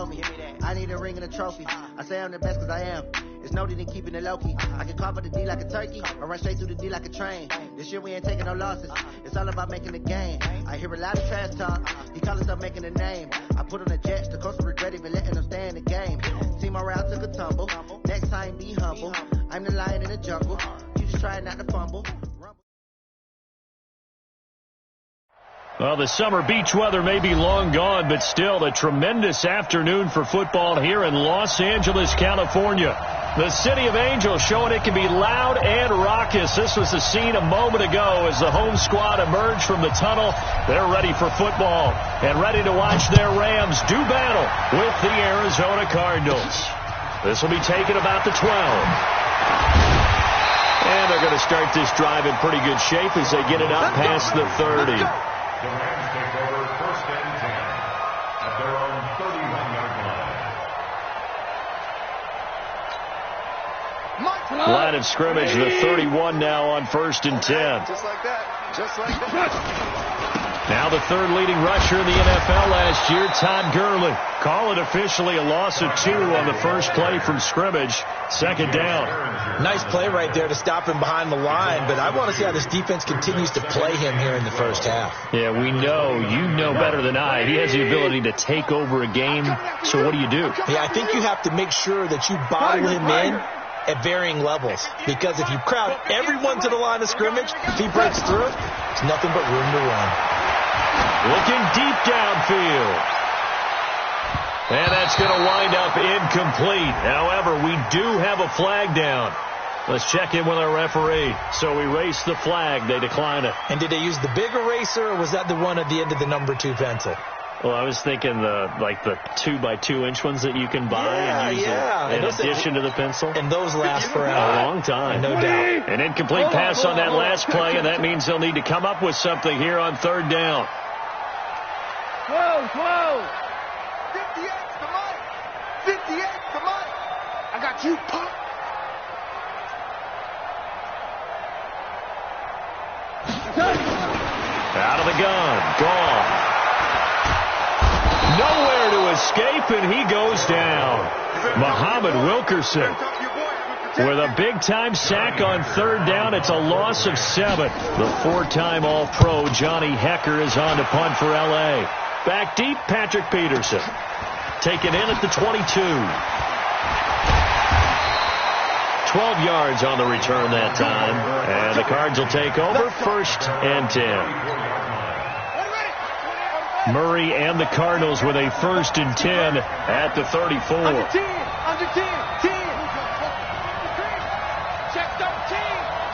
me. I need a ring and a trophy. I say I'm the best because I am. It's noted in keeping it low-key. I can carve up the D like a turkey or run straight through the D like a train. This year we ain't taking no losses. It's all about making the game. I hear a lot of trash talk. He call himself making a name. I put on the Jets. The coach will regret even letting them stay in the game. Team morale took a tumble. Next time be humble. I'm the lion in the jungle. You just try not to fumble. Well, the summer beach weather may be long gone, but still a tremendous afternoon for football here in Los Angeles, California. The City of Angels showing it can be loud and raucous. This was the scene a moment ago as the home squad emerged from the tunnel. They're ready for football and ready to watch their Rams do battle with the Arizona Cardinals. This will be taken about the 12. And they're going to start this drive in pretty good shape as they get it up past the 30. The Rams take over 1st and 10 at their own 31-yard line. Line of scrimmage, the 31 now on 1st and 10. Just like that. Just like that. Now the third leading rusher in the NFL last year, Todd Gurley. Call it officially a loss of 2 on the first play from scrimmage. 2nd down. Nice play right there to stop him behind the line, but I want to see how this defense continues to play him here in the first half. Yeah, we know. You know better than I. He has the ability to take over a game, so what do you do? Yeah, I think you have to make sure that you bottle him in at varying levels, because if you crowd everyone to the line of scrimmage, if he breaks through it, there's nothing but room to run. Looking deep downfield. And that's going to wind up incomplete. However, we do have a flag down. Let's check in with our referee. So we erase the flag. They decline it. And did they use the big eraser, or was that the one at the end of the number 2 pencil? Well, I was thinking the 2x2-inch ones that you can buy and use in addition to the pencil. And those last for a long time. No doubt. An incomplete pass on that last play, and that means they'll need to come up with something here on 3rd down. 12. 58, come on. 58, come on. I got you, Pop. Out of the gun. Gone. Nowhere to escape, and he goes down. Muhammad Wilkerson with a big-time sack on 3rd down. It's a loss of 7. The 4-time All-Pro Johnny Hecker is on to punt for L.A. Back deep, Patrick Peterson. Taken in at the 22. 12 yards on the return that time. And the Cards will take over 1st and 10. Murray and the Cardinals with a 1st and 10 at the 34. Under 10. 10. Check 13.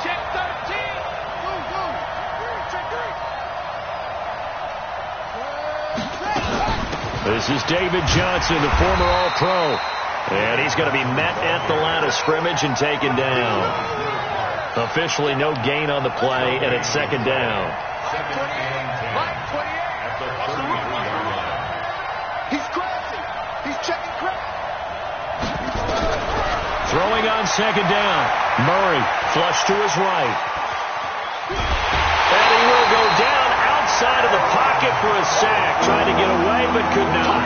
Check 13. Go. Check 3. This is David Johnson, the former All-Pro. And he's going to be met at the line of scrimmage and taken down. Officially no gain on the play, and it's 2nd down. He's crashing. He's checking crash. Throwing on 2nd down. Murray flush to his right. And he will go down outside of the pocket for a sack. Trying to get away, but could not.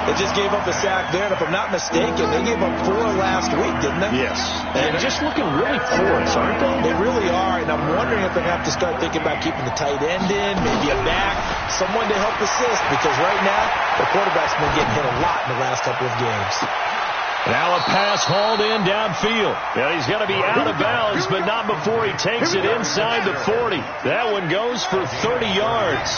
They just gave up a sack there, and if I'm not mistaken, they gave up 4 last week, didn't they? Yes. And just looking really porous, aren't they? They really are, and I'm wondering if they have to start thinking about keeping the tight end in, maybe a back, someone to help assist, because right now, the quarterback's been getting hit a lot in the last couple of games. Now a pass hauled in downfield. Yeah, he's going to be out of bounds, but not before he takes it inside the 40. That one goes for 30 yards.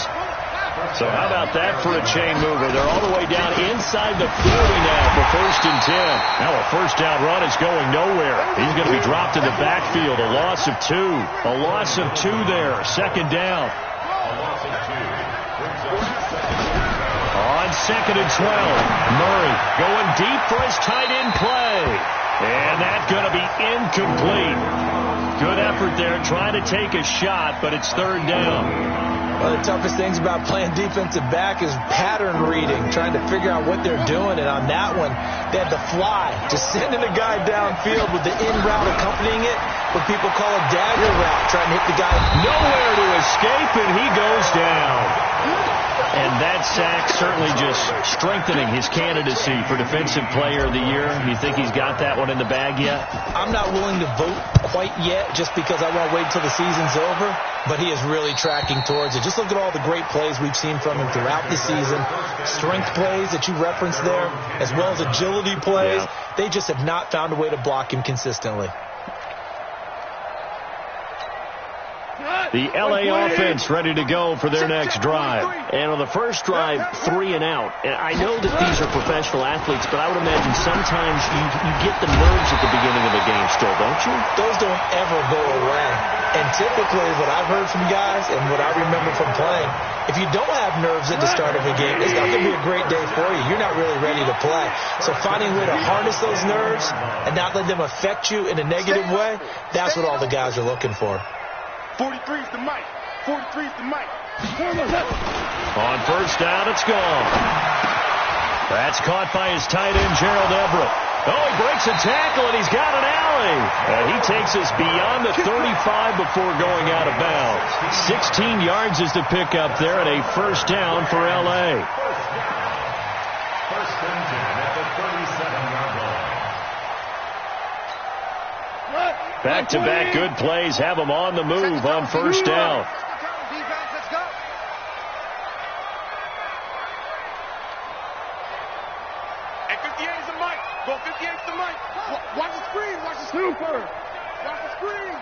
So how about that for a chain mover? They're all the way down inside the 40 now for 1st and 10. Now a 1st down run is going nowhere. He's going to be dropped in the backfield. A loss of 2. A loss of 2 there. 2nd down. On 2nd and 12. Murray going deep for his tight end play. And that's going to be incomplete. Good effort there trying to take a shot, but it's 3rd down. One of the toughest things about playing defensive back is pattern reading, trying to figure out what they're doing. And on that one, they had the fly, just sending a guy downfield with the in route accompanying it, what people call a dagger route, trying to hit the guy. Nowhere to escape, and he goes down. And that sack certainly just strengthening his candidacy for Defensive Player of the Year. You think he's got that one in the bag yet? I'm not willing to vote quite yet just because I want to wait until the season's over, but he is really tracking towards it. Just look at all the great plays we've seen from him throughout the season. Strength plays that you referenced there, as well as agility plays. Yeah. They just have not found a way to block him consistently. The LA offense ready to go for their next drive. And on the first drive, 3 and out. And I know that these are professional athletes, but I would imagine sometimes you get the nerves at the beginning of a game still, don't you? Those don't ever go away. And typically what I've heard from guys and what I remember from playing, if you don't have nerves at the start of a game, it's not going to be a great day for you. You're not really ready to play. So finding a way to harness those nerves and not let them affect you in a negative way, that's what all the guys are looking for. 43's the mic. 43's the mic. On first down, it's gone. That's caught by his tight end, Gerald Everett. Oh, he breaks a tackle, and he's got an alley. He takes us beyond the 35 before going out of bounds. 16 yards is the pickup there, and a first down for L.A. First and 10 at the 37-yard line. Back-to-back good plays have him on the move on first down. And 58's the mic. Go 58's the mic. Watch the screen. Watch the super. Watch the screen.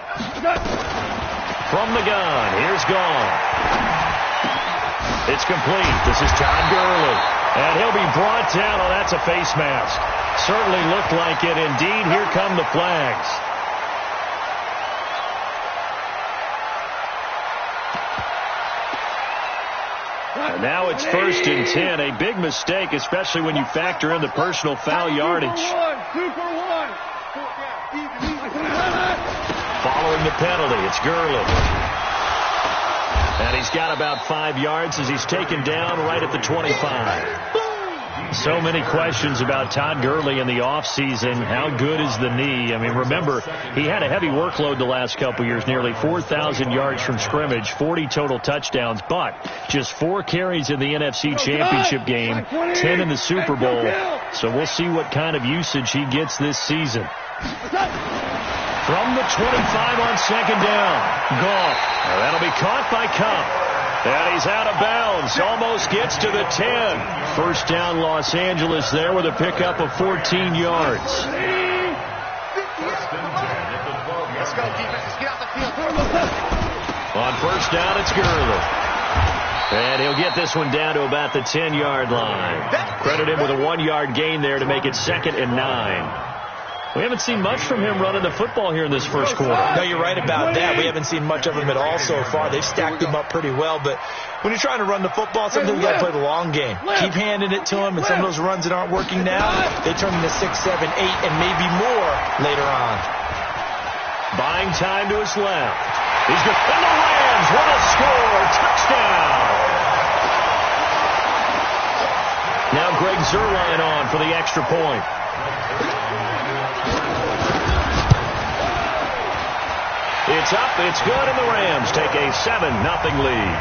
From the gun, here's Gone. It's complete. This is Todd Gurley. And he'll be brought down. Oh, that's a face mask. Certainly looked like it. Indeed, here come the flags. And now it's first and 10. A big mistake, especially when you factor in the personal foul yardage. Following the penalty, it's Gurley. And he's got about 5 yards as he's taken down right at the 25. So many questions about Todd Gurley in the offseason. How good is the knee? I mean, remember, he had a heavy workload the last couple years, nearly 4,000 yards from scrimmage, 40 total touchdowns, but just 4 carries in the NFC Championship game, 10 in the Super Bowl. So we'll see what kind of usage he gets this season. From the 25 on second down, Goff. That'll be caught by Kupp. And he's out of bounds. Almost gets to the 10. First down, Los Angeles there with a pickup of 14 yards. Let's go, defense. Let's get out the field. On first down, it's Gurley. And he'll get this one down to about the 10-yard line. Credit him with a 1-yard gain there to make it 2nd and 9. We haven't seen much from him running the football here in this first quarter. No, you're right about that. We haven't seen much of him at all so far. They've stacked him up pretty well, but when you're trying to run the football, sometimes you got to play the long game. Keep handing it to him, and some of those runs that aren't working now, they turn into 6, 7, 8, and maybe more later on. Buying time to his left. He's good. And the Rams, what a score! Touchdown! Now Greg Zuerlein on for the extra point. It's up, it's good, and the Rams take a 7-0 lead.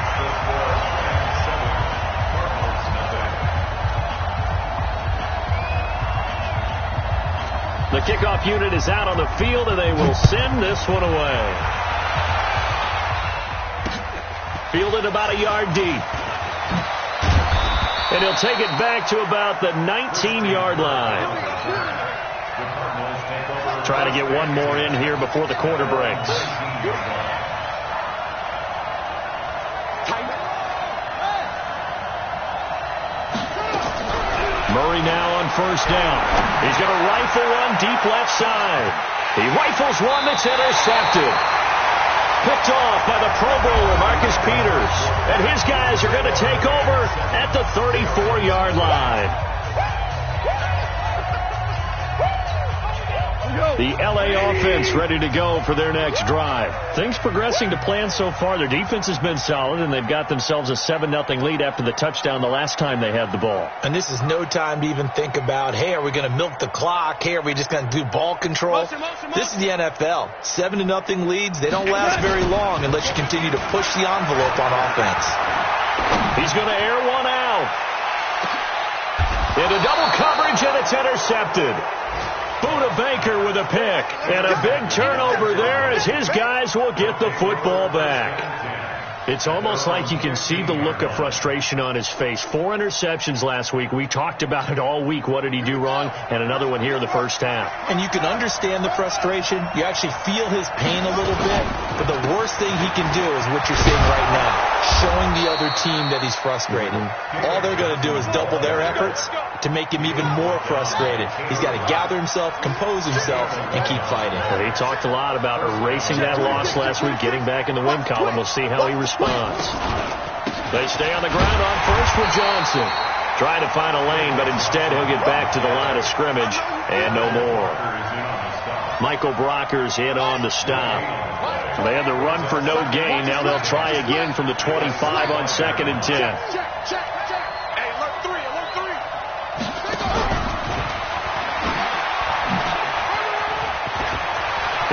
The kickoff unit is out on the field, and they will send this one away. Fielded about a yard deep. And he'll take it back to about the 19-yard line. Trying to get one more in here before the quarter breaks. Murray now on first down. He's going to rifle one deep left side. He rifles one that's intercepted. Picked off by the Pro Bowler, Marcus Peters. And his guys are going to take over at the 34-yard line. The LA offense ready to go for their next drive. Things progressing to plan so far. Their defense has been solid, and they've got themselves a 7-0 lead after the touchdown the last time they had the ball. And this is no time to even think about, hey, are we going to milk the clock? Hey, are we just going to do ball control? This is the NFL. 7-0 leads, they don't last very long unless you continue to push the envelope on offense. He's going to air one out. Into double coverage, and it's intercepted. Buda Baker with a pick. And a big turnover there as his guys will get the football back. It's almost like you can see the look of frustration on his face. 4 interceptions last week. We talked about it all week. What did he do wrong? And another one here in the first half. And you can understand the frustration. You actually feel his pain a little bit. But the worst thing he can do is what you're seeing right now, showing the other team that he's frustrated. All they're going to do is double their efforts to make him even more frustrated. He's got to gather himself, compose himself, and keep fighting. Well, he talked a lot about erasing that loss last week, getting back in the win column. We'll see how he responds. They stay on the ground on first with Johnson. Trying to find a lane, but instead he'll get back to the line of scrimmage and no more. Michael Brockers in on the stop. They had the run for no gain. Now they'll try again from the 25 on 2nd and 10.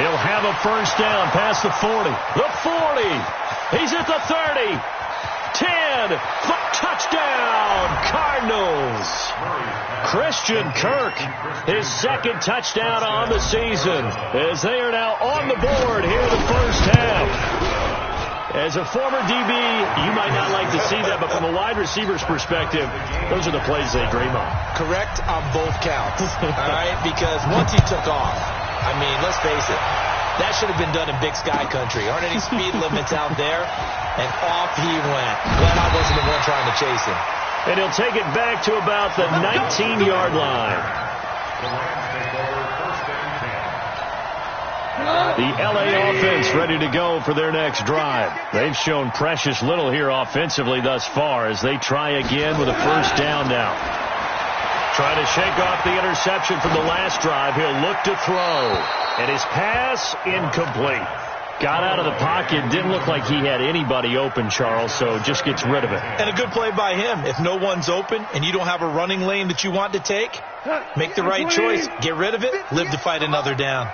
He'll have a first down past the 40. The 40. He's at the 30. 10. Touchdown, Cardinals. Christian Kirk, his 2nd touchdown on the season, as they are now on the board here in the first half. As a former DB, you might not like to see that, but from a wide receiver's perspective, those are the plays they dream of. Correct on both counts, all right? Because once he took off, I mean, let's face it, that should have been done in Big Sky Country. Aren't any speed limits out there? And off he went. Glad I wasn't the one trying to chase him. And he'll take it back to about the 19-yard line. The LA offense ready to go for their next drive. They've shown precious little here offensively thus far as they try again with a first down now. Trying to shake off the interception from the last drive. He'll look to throw. And his pass incomplete. Got out of the pocket. Didn't look like he had anybody open, Charles, so just gets rid of it. And a good play by him. If no one's open and you don't have a running lane that you want to take, make the right choice. Get rid of it. Live to fight another down.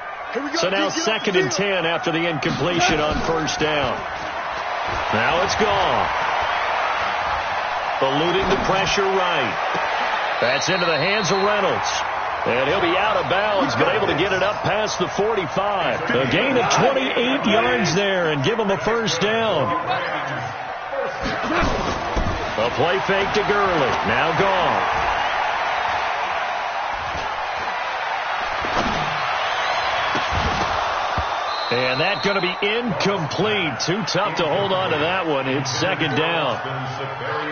So now 2nd and 10 after the incompletion on first down. Now it's gone. Eluding the pressure right. That's into the hands of Reynolds. And he'll be out of bounds, but able to get it up past the 45. A gain of 28 yards there and give him a first down. A play fake to Gurley. Now gone. And that's going to be incomplete. Too tough to hold on to that one. It's 2nd down.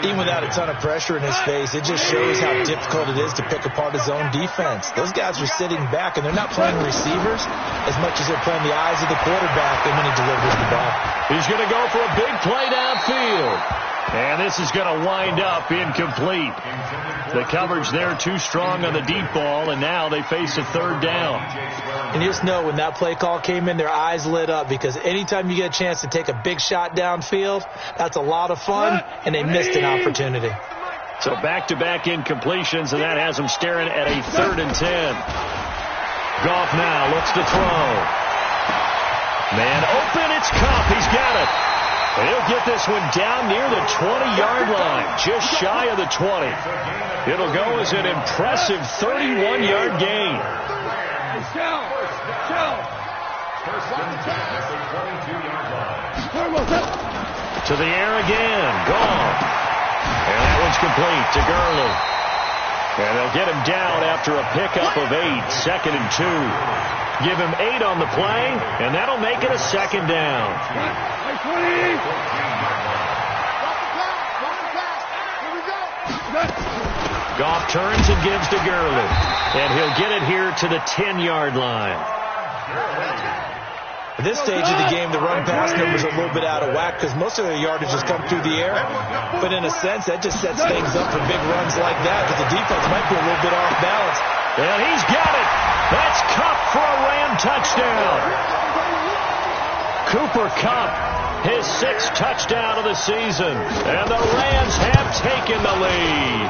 Even without a ton of pressure in his face, it just shows how difficult it is to pick apart his own defense. Those guys are sitting back, and they're not playing receivers as much as they're playing the eyes of the quarterback when he delivers the ball. He's going to go for a big play downfield. And this is going to wind up incomplete. The coverage there too strong on the deep ball, and now they face a 3rd down. And you just know when that play call came in, their eyes lit up, because anytime you get a chance to take a big shot downfield, that's a lot of fun, and they missed an opportunity. So back-to-back incompletions, and that has them staring at a 3rd and 10. Goff now looks to throw. Man open, it's Kupp. He's got it. And he'll get this one down near the 20-yard line, just shy of the 20. It'll go as an impressive 31-yard gain. To the air again. Gone. And that one's complete to Gurley. And they'll get him down after a pickup of 8. 2nd and 2. Give him 8 on the play, and that'll make it a 2nd down. Goff turns and gives to Gurley. And he'll get it here to the 10-yard line. At this stage of the game, the run-pass numbers are a little bit out of whack because most of their yardage has come through the air. But in a sense, that just sets things up for big runs like that because the defense might be a little bit off balance. And he's got it. That's Kupp for a Ram touchdown. Cooper Kupp, his 6th touchdown of the season. And the Rams have taken the lead.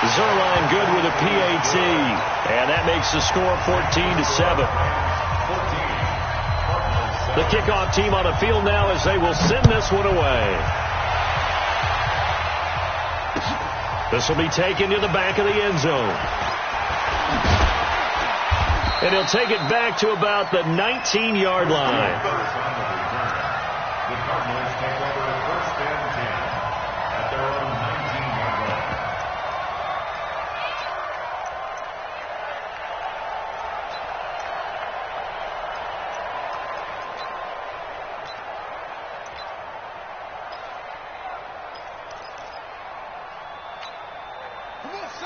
Zerline good with a PAT. And that makes the score 14-7. The kickoff team on the field now as they will send this one away. This will be taken to the back of the end zone. And he'll take it back to about the 19-yard line. The Cardinals take over first and 10 at their own 19-yard line.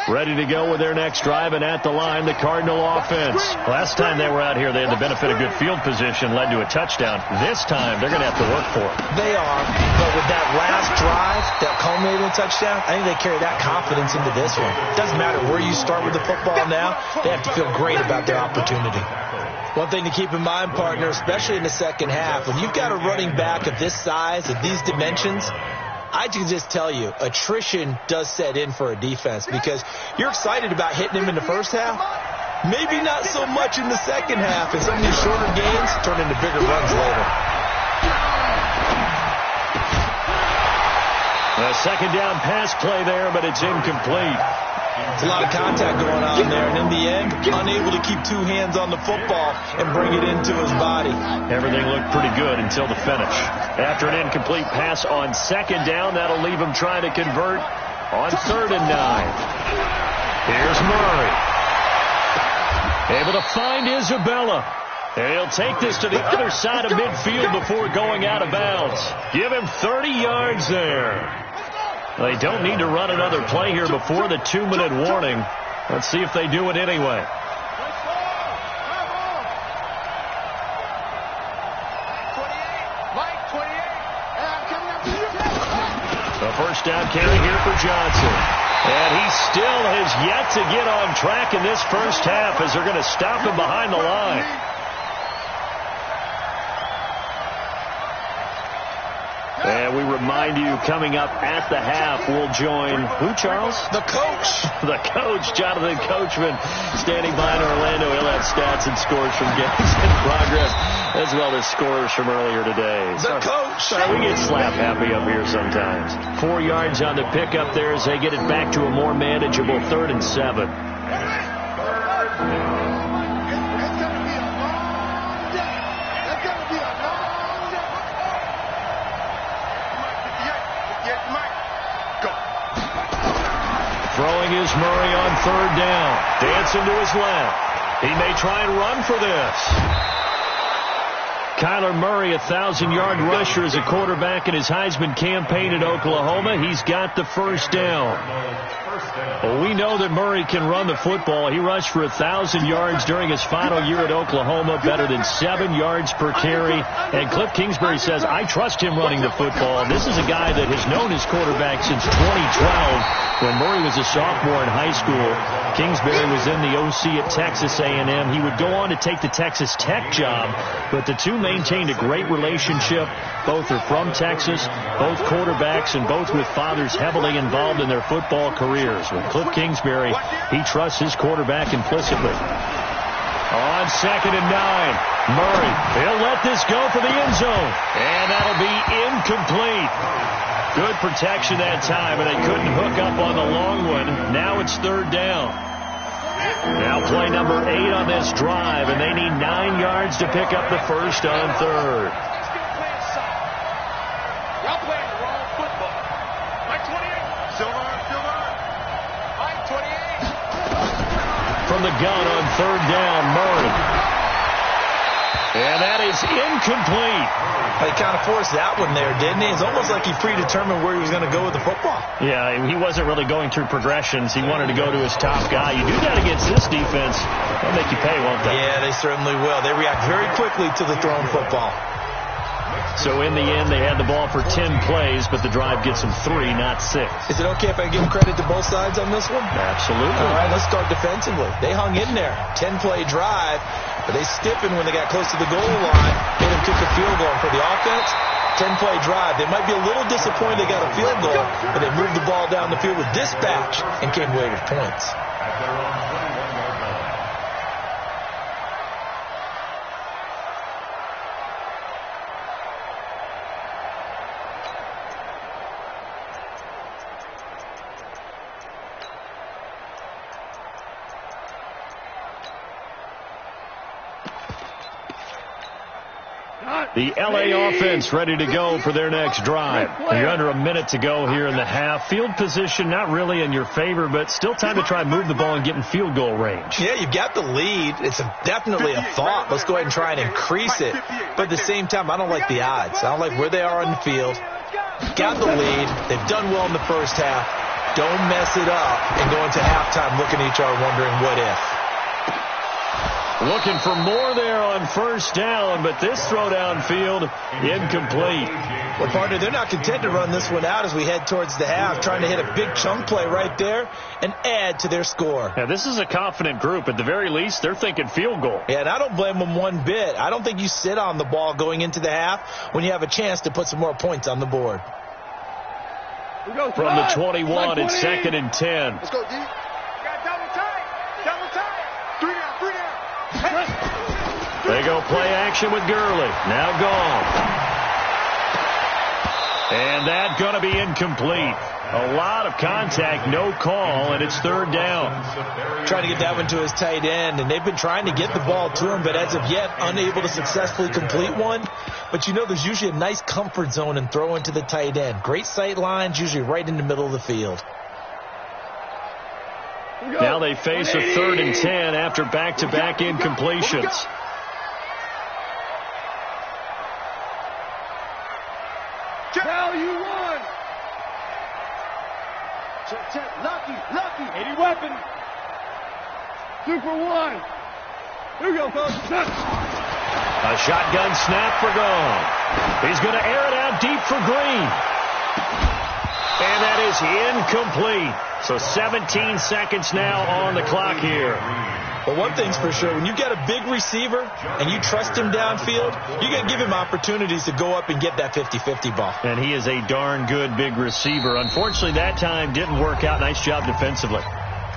Ready to go with their next drive, and at the line, the Cardinal offense. Last time they were out here, they had the benefit of good field position, led to a touchdown. This time, they're going to have to work for it. They are, but with that last drive that culminated in a touchdown, I think they carry that confidence into this one. Doesn't matter where you start with the football now, they have to feel great about their opportunity. One thing to keep in mind, partner, especially in the second half, when you've got a running back of this size, of these dimensions, I can just tell you, attrition does set in for a defense because you're excited about hitting him in the first half. Maybe not so much in the second half, and some of these shorter gains turn into bigger runs later. A second down pass play there, but it's incomplete. It's a lot of contact going on there, and in the end, unable to keep two hands on the football and bring it into his body. Everything looked pretty good until the finish. After an incomplete pass on second down, that'll leave him trying to convert on 3rd and 9. Here's Murray. Able to find Isabella. And he'll take this to the other side of midfield before going out of bounds. Give him 30 yards there. They don't need to run another play here before the 2-minute warning. Let's see if they do it anyway. The first down carry here for Johnson. And he still has yet to get on track in this first half as they're going to stop him behind the line. And we remind you, coming up at the half, we'll join who, Charles? The coach. The coach, Jonathan Coachman, standing by in Orlando. He'll have stats and scores from games in progress, as well as scores from earlier today. The coach. We get slap happy up here sometimes. 4 yards on the pickup there as they get it back to a more manageable 3rd and 7. Throwing is Murray on 3rd down. Dancing to his left. He may try and run for this. Kyler Murray, 1,000-yard rusher as a quarterback in his Heisman campaign at Oklahoma. He's got the first down. Well, we know that Murray can run the football. He rushed for 1,000 yards during his final year at Oklahoma, better than 7 yards per carry. And Cliff Kingsbury says, I trust him running the football. This is a guy that has known his quarterback since 2012 when Murray was a sophomore in high school. Kingsbury was in the OC at Texas A&M. He would go on to take the Texas Tech job, but the two maintained a great relationship. Both are from Texas, both quarterbacks, and both with fathers heavily involved in their football careers. With Cliff Kingsbury, he trusts his quarterback implicitly. On 2nd and 9, Murray, he'll let this go for the end zone, and that'll be incomplete. Good protection that time, and they couldn't hook up on the long one. Now it's 3rd down. Now play number 8 on this drive, and they need 9 yards to pick up the first on 3rd. Y'all playing the wrong football. Mike 28. Silver. Mike 28. From the gun on 3rd down, Murray. And that is incomplete. He kind of forced that one there, didn't he? It's almost like he predetermined where he was going to go with the football. Yeah, he wasn't really going through progressions. He wanted to go to his top guy. You do that against this defense, they'll make you pay, won't they? Yeah, they certainly will. They react very quickly to the thrown football. So in the end, they had the ball for 10 plays, but the drive gets them 3, not 6. Is it okay if I give credit to both sides on this one? Absolutely. All right, let's start defensively. They hung in there. 10-play drive, but they stiffened when they got close to the goal line, made them kick a field goal. For the offense, 10-play drive. They might be a little disappointed they got a field goal, but they moved the ball down the field with dispatch and came away with points. The LA offense ready to go for their next drive. You're under a minute to go here in the half. Field position not really in your favor, but still time to try and move the ball and get in field goal range. Yeah, you've got the lead. It's definitely a thought. Let's go ahead and try and increase it. But at the same time, I don't like the odds. I don't like where they are on the field. Got the lead. They've done well in the first half. Don't mess it up and go into halftime looking at each other wondering what if. Looking for more there on first down, but this throw downfield incomplete. Well, partner, they're not content to run this one out as we head towards the half, trying to hit a big chunk play right there and add to their score. Yeah, this is a confident group. At the very least, they're thinking field goal. Yeah, and I don't blame them one bit. I don't think you sit on the ball going into the half when you have a chance to put some more points on the board. From the 21, it's 2nd and 10. Let's go, D. You got double tight. Double tight. 3 down, 3 down. They go play action with Gurley. Now gone. And that's going to be incomplete. A lot of contact, no call, and it's 3rd down. Trying to get that one to his tight end, and they've been trying to get the ball to him, but as of yet, unable to successfully complete one. But you know there's usually a nice comfort zone in throwing to the tight end. Great sight lines, usually right in the middle of the field. Now they face a 3rd and 10 after back-to-back incompletions. Cal, you won. Check. Lucky. 80 weapon. 2 for 1. Here we go, folks. A shotgun snap for Gone. He's going to air it out deep for Green. And that is incomplete. So 17 seconds now on the clock here. But one thing's for sure, when you get a big receiver and you trust him downfield, you got to give him opportunities to go up and get that 50-50 ball. And he is a darn good big receiver. Unfortunately, that time didn't work out. Nice job defensively.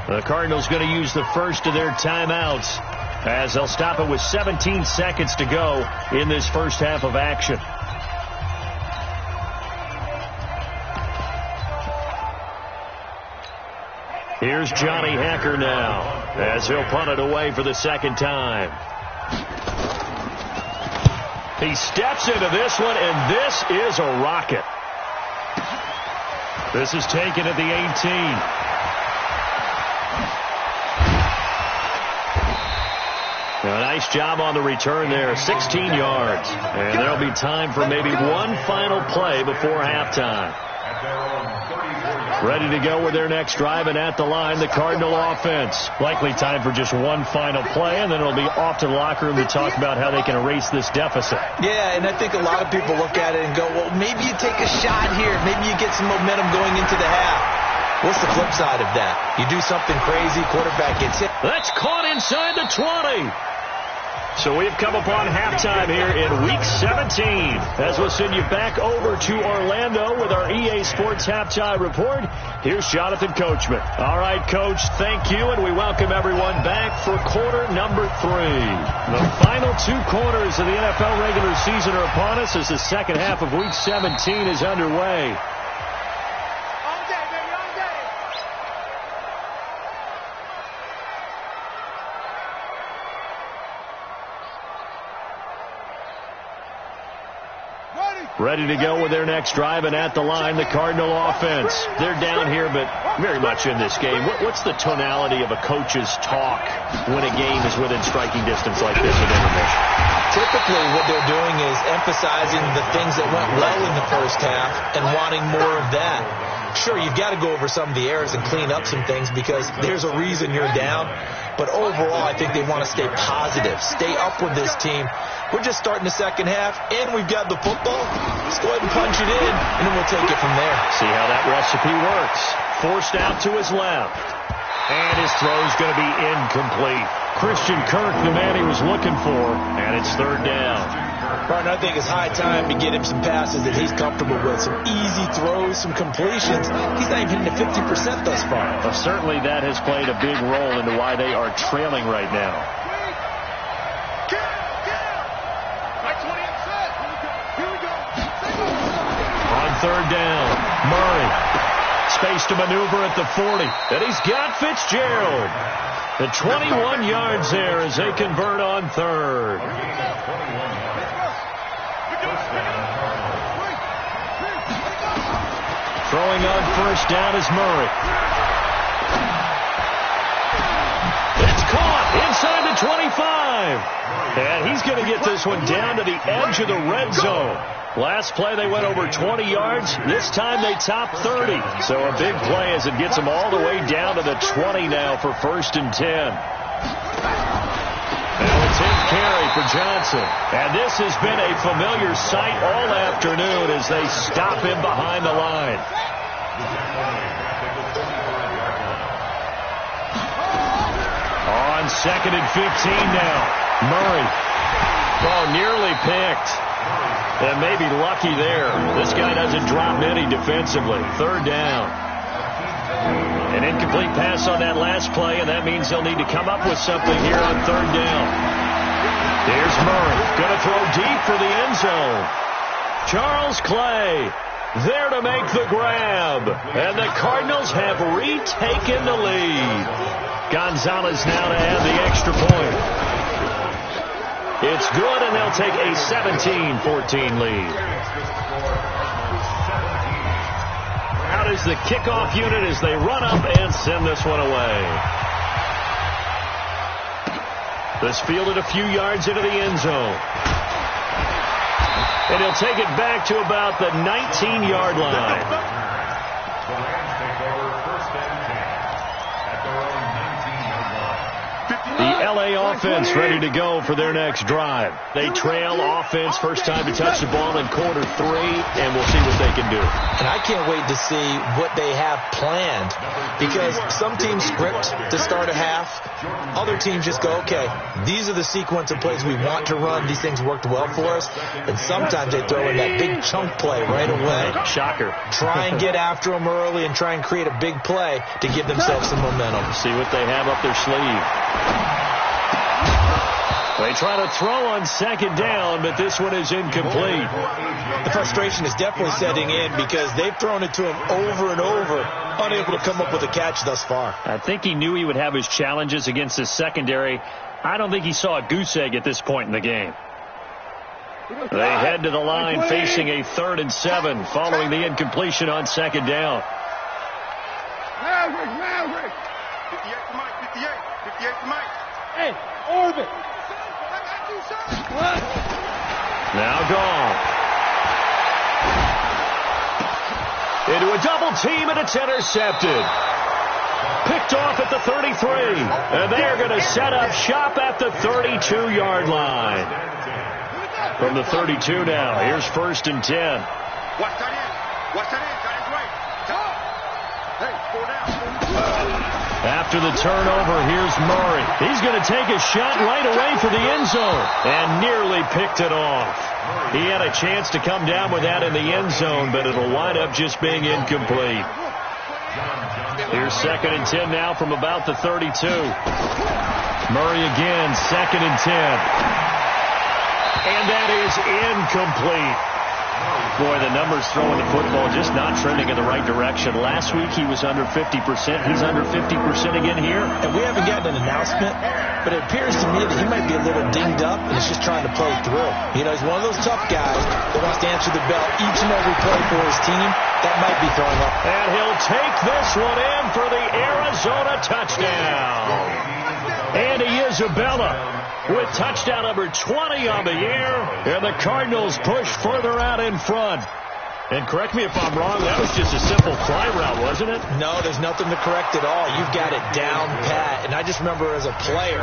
The Cardinals going to use the first of their timeouts as they'll stop it with 17 seconds to go in this first half of action. Here's Johnny Hacker now as he'll punt it away for the second time. He steps into this one, and this is a rocket. This is taken at the 18. A nice job on the return there, 16 yards. And there'll be time for maybe one final play before halftime. Ready to go with their next drive, and at the line, the Cardinal offense. Likely time for just one final play, and then it'll be off to the locker room to talk about how they can erase this deficit. Yeah, and I think a lot of people look at it and go, well, maybe you take a shot here. Maybe you get some momentum going into the half. What's the flip side of that? You do something crazy, quarterback gets hit. That's caught inside the 20. So we've come upon halftime here in Week 17 as we'll send you back over to Orlando with our EA Sports Halftime Report. Here's Jonathan Coachman. All right, Coach, thank you, and we welcome everyone back for quarter number 3. The final 2 quarters of the NFL regular season are upon us as the second half of Week 17 is underway. Ready to go with their next drive, and at the line, the Cardinal offense. They're down here, but very much in this game. What's the tonality of a coach's talk when a game is within striking distance like this at intermission? Typically, what they're doing is emphasizing the things that went well in the first half and wanting more of that. Sure, you've got to go over some of the errors and clean up some things because there's a reason you're down. But overall, I think they want to stay positive, stay up with this team. We're just starting the second half, and we've got the football. Let's go ahead and punch it in, and then we'll take it from there. See how that recipe works. Forced out to his left. And his throw's going to be incomplete. Christian Kirk, the man he was looking for, and it's 3rd down. Partner, I think it's high time to get him some passes that he's comfortable with. Some easy throws, some completions. He's not even hitting the 50% thus far. Well, certainly that has played a big role into why they are trailing right now. On 3rd down, Murray. Space to maneuver at the 40. And he's got Fitzgerald. The 21 yards there as they convert on 3rd. Throwing on first down is Murray. It's caught inside the 25. And he's going to get this one down to the edge of the red zone. Last play, they went over 20 yards. This time, they topped 30. So a big play as it gets them all the way down to the 20 now for 1st and 10. Now it's in carry for Johnson. And this has been a familiar sight all afternoon as they stop him behind the line. On 2nd and 15 now. Murray. Oh, nearly picked. And maybe lucky there. This guy doesn't drop many defensively. 3rd down. An incomplete pass on that last play, and that means they'll need to come up with something here on 3rd down. Here's Murray. Going to throw deep for the end zone. Charles Clay there to make the grab. And the Cardinals have retaken the lead. Gonzalez now to add the extra point. It's good, and they'll take a 17-14 lead. Out is the kickoff unit as they run up and send this one away. This fielded a few yards into the end zone. And he'll take it back to about the 19-yard line. The Rams take over 1st and 10 at their own 19-yard line. The L.A. offense ready to go for their next drive. They trail offense, first time to touch the ball in quarter 3, and we'll see what they can do. And I can't wait to see what they have planned, because some teams script to start a half. Other teams just go, okay, these are the sequence of plays we want to run. These things worked well for us. And sometimes they throw in that big chunk play right away. Shocker. Try and get after them early and try and create a big play to give themselves some momentum. See what they have up their sleeve. They try to throw on 2nd down, but this one is incomplete. The frustration is definitely setting in because they've thrown it to him over and over, unable to come up with a catch thus far. I think he knew he would have his challenges against his secondary. I don't think he saw a goose egg at this point in the game. They head to the line facing a 3rd and 7 following the incompletion on 2nd down. Maverick. 58 to Mike. 58 to Mike. Hey, Orbit. Now gone. Into a double team, and it's intercepted. Picked off at the 33. And they are going to set up shop at the 32-yard line. From the 32 now, here's 1st and 10. Watch that in. Got his right. Hey, 4 down. After the turnover, here's Murray. He's going to take a shot right away for the end zone and nearly picked it off. He had a chance to come down with that in the end zone, but it'll wind up just being incomplete. Here's 2nd and 10 now from about the 32. Murray again, 2nd and 10. And that is incomplete. Boy, the numbers throwing the football just not trending in the right direction. Last week he was under 50%. He's under 50% again here. And we haven't gotten an announcement, but it appears to me that he might be a little dinged up and is just trying to play through. You know, he's one of those tough guys that wants to answer the bell each and every play for his team. That might be throwing up. And he'll take this one in for the Arizona touchdown. Andy Isabella with touchdown number 20 on the year, and the Cardinals push further out in front. And correct me if I'm wrong, that was just a simple fly route, wasn't it? No, there's nothing to correct at all. You've got it down pat. And I just remember as a player,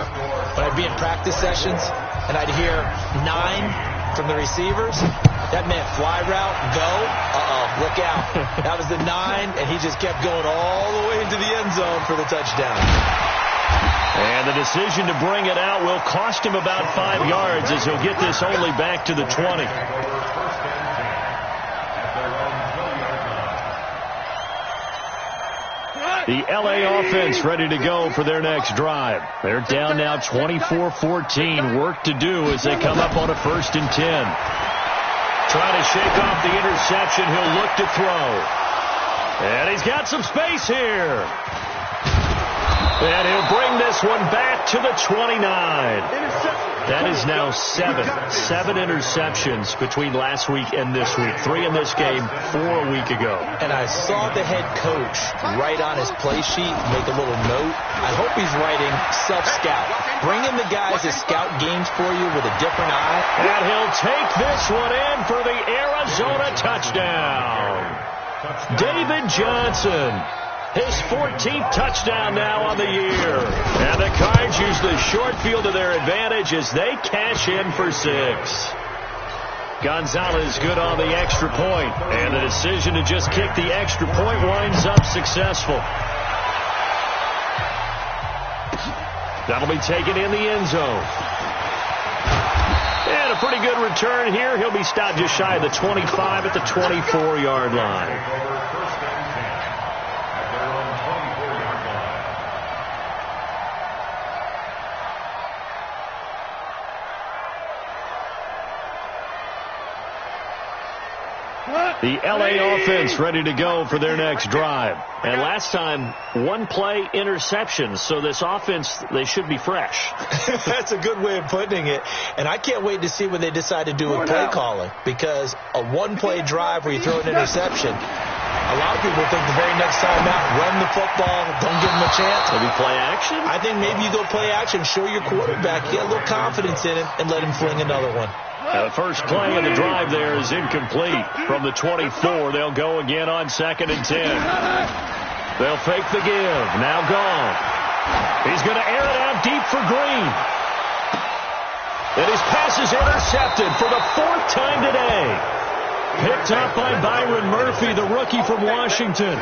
when I'd be in practice sessions, and I'd hear 9 from the receivers, that meant fly route, go, look out. That was the 9, and he just kept going all the way into the end zone for the touchdown. And the decision to bring it out will cost him about 5 yards as he'll get this only back to the 20. The L.A. offense ready to go for their next drive. They're down now 24-14. Work to do as they come up on a 1st and 10. Trying to shake off the interception. He'll look to throw. And he's got some space here. And he'll bring this one back to the 29. That is now 7 interceptions between last week and this week. 3 in this game, 4 a week ago. And I saw the head coach write on his play sheet, make a little note. I hope he's writing self-scout. Bring in the guys that scout games for you with a different eye. And he'll take this one in for the Arizona touchdown. David Johnson. His 14th touchdown now on the year. And the Cards use the short field to their advantage as they cash in for 6. Gonzalez good on the extra point. And the decision to just kick the extra point winds up successful. That'll be taken in the end zone. And a pretty good return here. He'll be stopped just shy of the 25 at the 24-yard line. The L.A. offense ready to go for their next drive. And last time, 1-play interceptions. So this offense, they should be fresh. That's a good way of putting it. And I can't wait to see when they decide to do a play calling. Because a 1-play drive where you throw an interception, a lot of people think the very next time out, run the football, don't give them a chance. Maybe play action? I think maybe you go play action, show your quarterback, get a little confidence in him, and let him fling another one. The first play of the drive there is incomplete. From the 24, they'll go again on 2nd and 10. They'll fake the give. Now gone. He's going to air it out deep for Green. And his pass is intercepted for the 4th time today. Picked up by Byron Murphy, the rookie from Washington.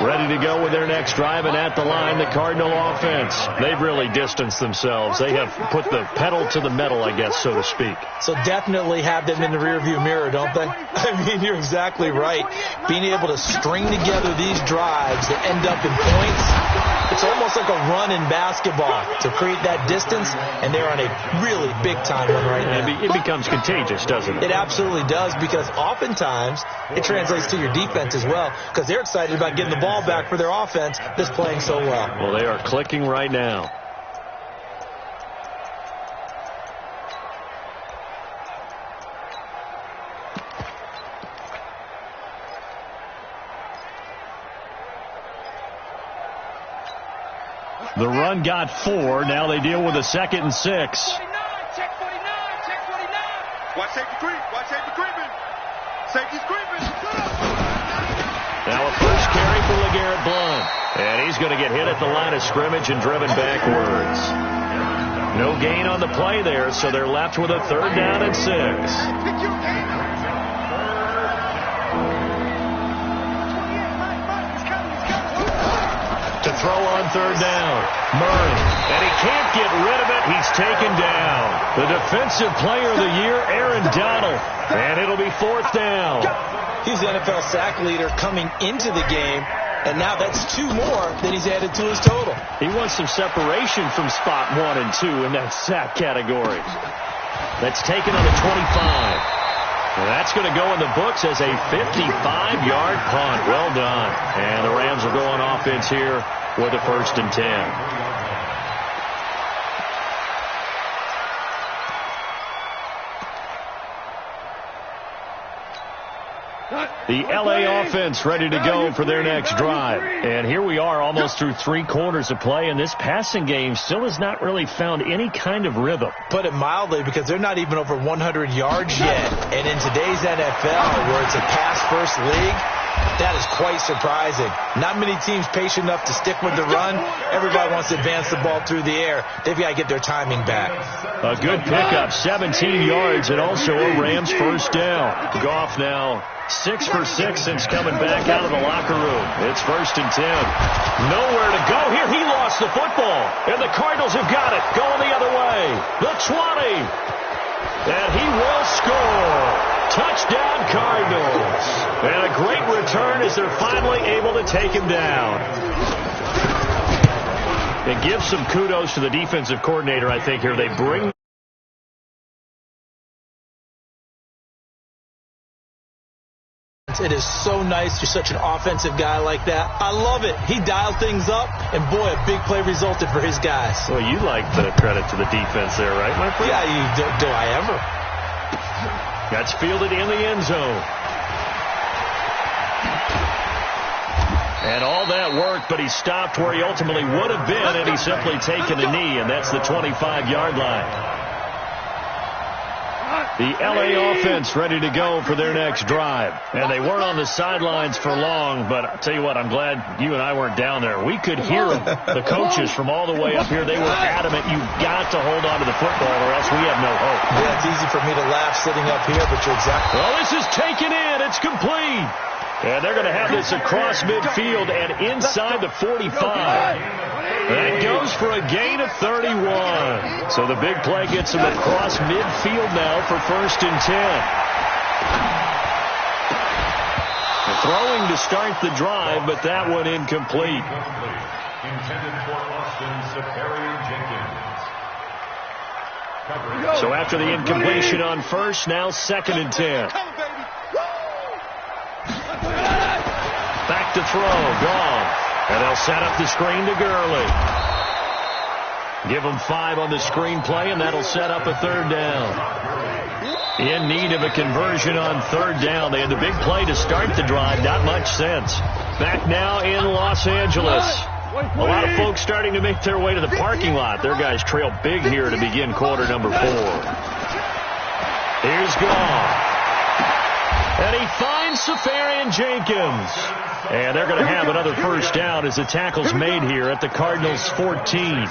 Ready to go with their next drive, and at the line, the Cardinal offense. They've really distanced themselves. They have put the pedal to the metal, I guess, so to speak. So definitely have them in the rearview mirror, don't they? I mean, you're exactly right. Being able to string together these drives that end up in points, it's almost like a run in basketball to create that distance, and they're on a really big-time one right now. It becomes contagious, doesn't it? It absolutely does, because oftentimes it translates to your defense as well, because they're excited about getting the ball back for their offense that's playing so well. Well, they are clicking right now. The run got 4. Now they deal with a 2nd and 6. Check 49. Watch safety creep. Watch safety creeping. Safety's creeping. Now a first carry for LeGarrette Blount. And he's going to get hit at the line of scrimmage and driven backwards. No gain on the play there, so they're left with a 3rd down and 6. To throw on 3rd down. Murray. And he can't get rid of it. He's taken down. The defensive player of the year, Aaron Donald. And it'll be 4th down. He's the NFL sack leader coming into the game, and now that's 2 more than he's added to his total. He wants some separation from spot 1 and 2 in that sack category. That's taken on the 25. And that's going to go in the books as a 55-yard punt. Well done. And the Rams will go on offense here with a 1st and 10. The L.A. offense ready to go for their next drive. And here we are almost through 3 quarters of play, and this passing game still has not really found any kind of rhythm. Put it mildly, because they're not even over 100 yards yet. And in today's NFL, where it's a pass-first league, that is quite surprising. Not many teams patient enough to stick with the run. Everybody wants to advance the ball through the air. They've got to get their timing back. A good pickup, 17 yards, and also a Rams 1st down. Goff now 6 for 6 since coming back out of the locker room. It's 1st and 10. Nowhere to go here. He lost the football, and the Cardinals have got it. Going the other way. The 20. And he will score. Touchdown, Cardinals. And a great return as they're finally able to take him down. And give some kudos to the defensive coordinator, I think, here. They bring Lance. It is so nice. You're such an offensive guy like that. I love it. He dialed things up, and boy, a big play resulted for his guys. Well, you like the credit to the defense there, right, my friend? Yeah, do I ever? That's fielded in the end zone. And all that worked, but he stopped where he ultimately would have been had he simply taken a knee, and that's the 25-yard line. The L.A. offense ready to go for their next drive. And they weren't on the sidelines for long, but I'll tell you what, I'm glad you and I weren't down there. We could hear them, the coaches from all the way up here. They were adamant, you've got to hold on to the football or else we have no hope. Yeah, it's easy for me to laugh sitting up here, but you're exactly well, this is taken in. It's complete. And they're going to have this across midfield and inside the 45. That goes for a gain of 31. So the big play gets them across midfield now for 1st and 10. The throwing to start the drive, but that one incomplete. Intended for Austin Safarian-Jenkins. So after the incompletion on first, now 2nd and 10. Back to throw, gone. And they'll set up the screen to Gurley. Give them 5 on the screen play, and that'll set up a 3rd down. In need of a conversion on 3rd down. They had the big play to start the drive. Not much sense. Back now in Los Angeles. A lot of folks starting to make their way to the parking lot. Their guys trail big here to begin quarter number 4. Here's Goff. And he finds Safarian-Jenkins. And they're going to have another 1st down as the tackle's made here at the Cardinals' 14.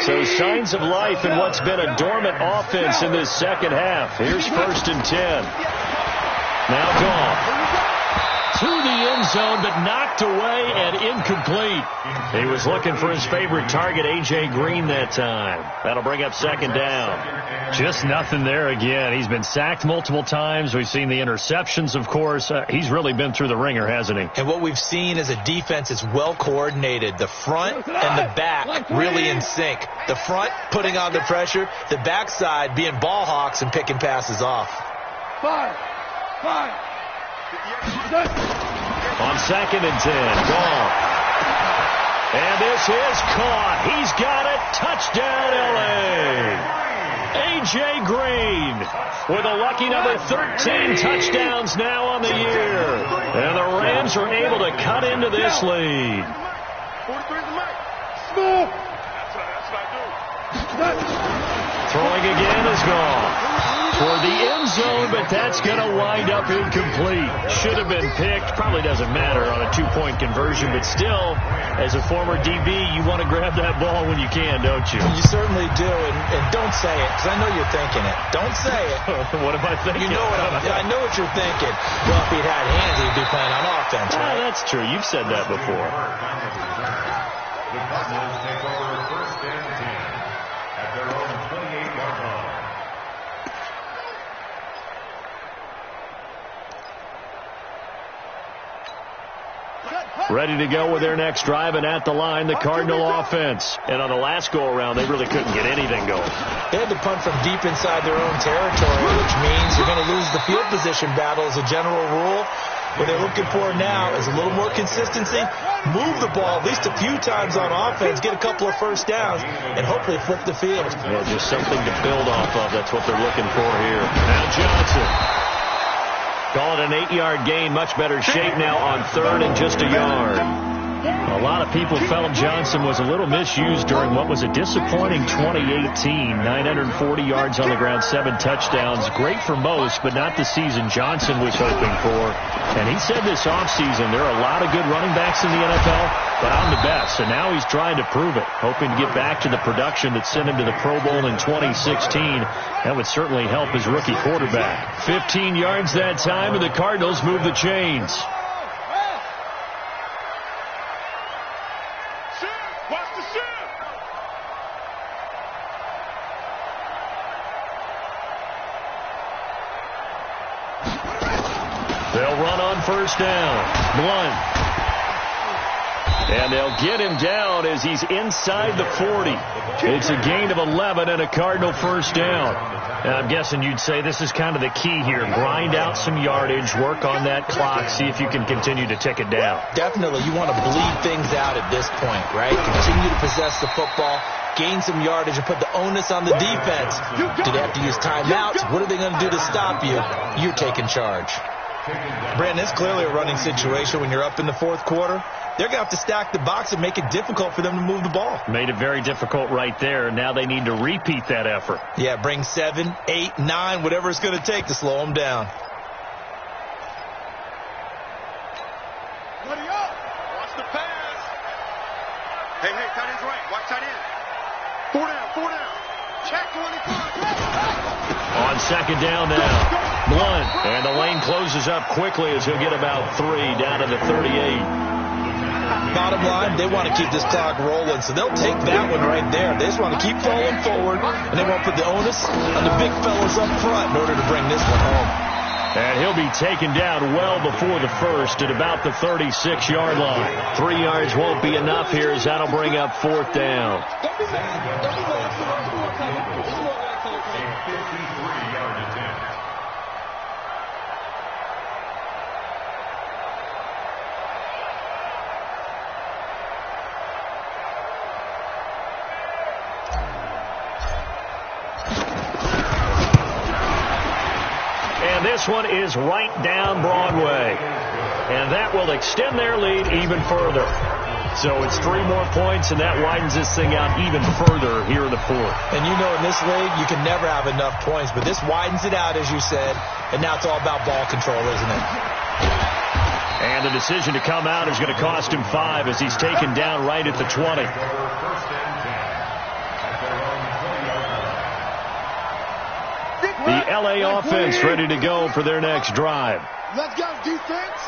So signs of life in what's been a dormant offense in this second half. Here's 1st and 10. Now Goff. To the end zone, but knocked away and incomplete. He was looking for his favorite target, A.J. Green, that time. That'll bring up 2nd down. Just nothing there again. He's been sacked multiple times. We've seen the interceptions, of course. He's really been through the ringer, hasn't he? And what we've seen is a defense that's well coordinated. The front and the back really in sync. The front putting on the pressure, the backside being ball hawks and picking passes off. 5. On 2nd and 10, Goff. And this is caught. He's got it. Touchdown, L.A. A.J. Green with a lucky number 13 touchdowns now on the year. And the Rams are able to cut into this lead. Throwing again is Goff. For the end zone, but that's going to wind up incomplete. Should have been picked. Probably doesn't matter on a 2-point conversion, but still, as a former DB, you want to grab that ball when you can, don't you? You certainly do, and don't say it, because I know you're thinking it. Don't say it. What am I thinking? You know I know what you're thinking. Well, if he'd had hands, he'd be playing on offense, right? That's true. You've said that before. The Cardinals take over 1st and 10 at their own 28-yard line. Ready to go with their next drive, and at the line, the Cardinal offense. And on the last go-around, they really couldn't get anything going. They had to punt from deep inside their own territory, which means you're going to lose the field position battle as a general rule. What they're looking for now is a little more consistency, move the ball at least a few times on offense, get a couple of 1st downs, and hopefully flip the field. Yeah, just something to build off of. That's what they're looking for here. Now Johnson. Call it an 8-yard gain. Much better shape now on 3rd and just a yard. A lot of people felt Johnson was a little misused during what was a disappointing 2018. 940 yards on the ground, 7 touchdowns. Great for most, but not the season Johnson was hoping for. And he said this offseason, there are a lot of good running backs in the NFL, but I'm the best. And now he's trying to prove it, hoping to get back to the production that sent him to the Pro Bowl in 2016. That would certainly help his rookie quarterback. 15 yards that time, and the Cardinals move the chains. They'll run on 1st down. Blunt. And they'll get him down as he's inside the 40. It's a gain of 11 and a Cardinal first down. And I'm guessing you'd say this is kind of the key here. Grind out some yardage, work on that clock, see if you can continue to tick it down. Definitely. You want to bleed things out at this point, right? Continue to possess the football, gain some yardage, and put the onus on the defense. Do they have to use timeouts? What are they going to do to stop you? You're taking charge. Brandon, it's clearly a running situation when you're up in the fourth quarter. They're going to have to stack the box and make it difficult for them to move the ball. Made it very difficult right there. Now they need to repeat that effort. Yeah, bring 7, 8, 9, whatever it's going to take to slow them down. Buddy up. Watch the pass. Hey, tight end's right. Watch tight end. 4 down. Check 25. On second down now. Blunt. And the lane closes up quickly as he'll get about 3 down to the 38. Bottom line, they want to keep this clock rolling, so they'll take that one right there. They just want to keep falling forward, and they want to put the onus on the big fellas up front in order to bring this one home. And he'll be taken down well before the first at about the 36-yard line. 3 yards won't be enough here as that'll bring up fourth down. This one is right down Broadway. And that will extend their lead even further. So it's 3 more points, and that widens this thing out even further here in the fourth. And you know in this league, you can never have enough points. But this widens it out, as you said. And now it's all about ball control, isn't it? And the decision to come out is going to cost him 5 as he's taken down right at the 20. The L.A. offense ready to go for their next drive. Let's go, defense.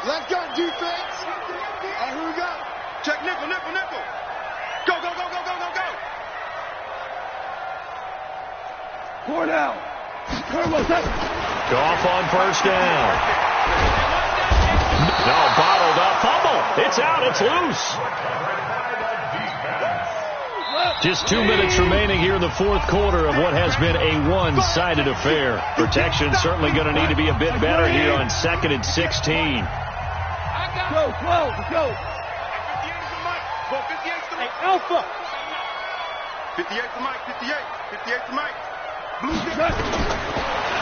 Let's go, defense. All right, here we go. Check nickel. Go. Four down. Goff on first down. No, bottled up. Fumble. It's out. It's loose. Just 2 minutes remaining here in the fourth quarter of what has been a one-sided affair. Protection certainly going to need to be a bit better here on 2nd and 16. Go. 58 is the mic. Hey, Alpha. 58 to Mike. 58 to Mike.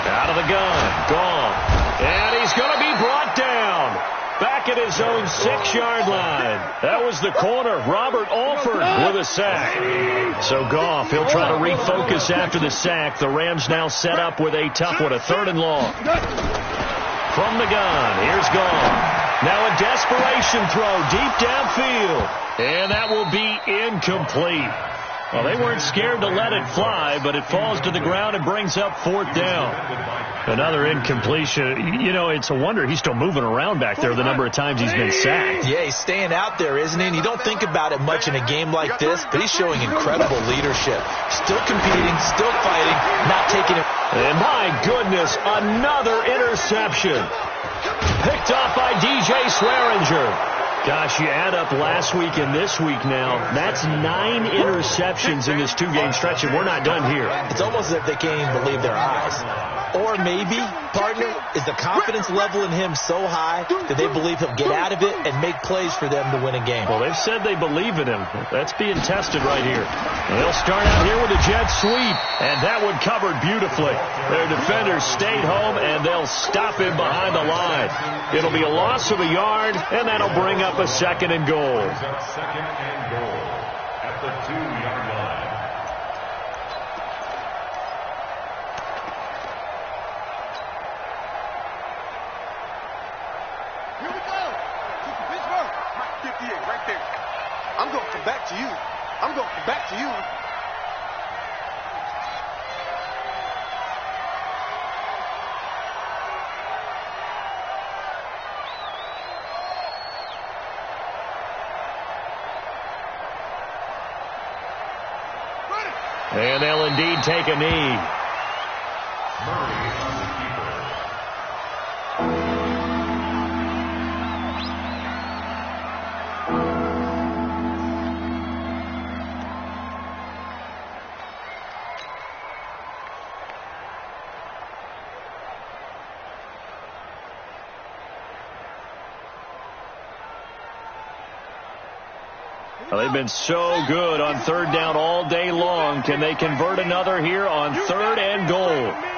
Out of the gun. Gone. And he's going to be brought down. Back at his own 6-yard line. That was the corner. Robert Alford with a sack. So Goff, he'll try to refocus after the sack. The Rams now set up with a tough one, a 3rd and long. From the gun, here's Goff. Now a desperation throw deep downfield. And that will be incomplete. Well, they weren't scared to let it fly, but it falls to the ground and brings up 4th down. Another incompletion. You know, it's a wonder he's still moving around back there the number of times he's been sacked. Yeah, he's staying out there, isn't he? And you don't think about it much in a game like this, but he's showing incredible leadership. Still competing, still fighting, not taking it. And my goodness, another interception. Picked off by DJ Swearinger. Gosh, you add up last week and this week now, that's 9 interceptions in this 2-game stretch, and we're not done here. It's almost as if they can't even believe their eyes. Or maybe, partner, is the confidence level in him so high that they believe he'll get out of it and make plays for them to win a game. Well, they've said they believe in him. That's being tested right here. They'll start out here with a jet sweep, and that one covered beautifully. Their defenders stayed home, and they'll stop him behind the line. It'll be a loss of a yard, and that'll bring up a 2nd and goal. 2nd and goal at the 2-yard line. Here we go. Pittsburgh. Mike 58 right there. I'm going to come back to you. And they'll indeed take a knee. Murray on the keeper. Well, they've been so good on third down all day long. Can they convert another here on 3rd and goal?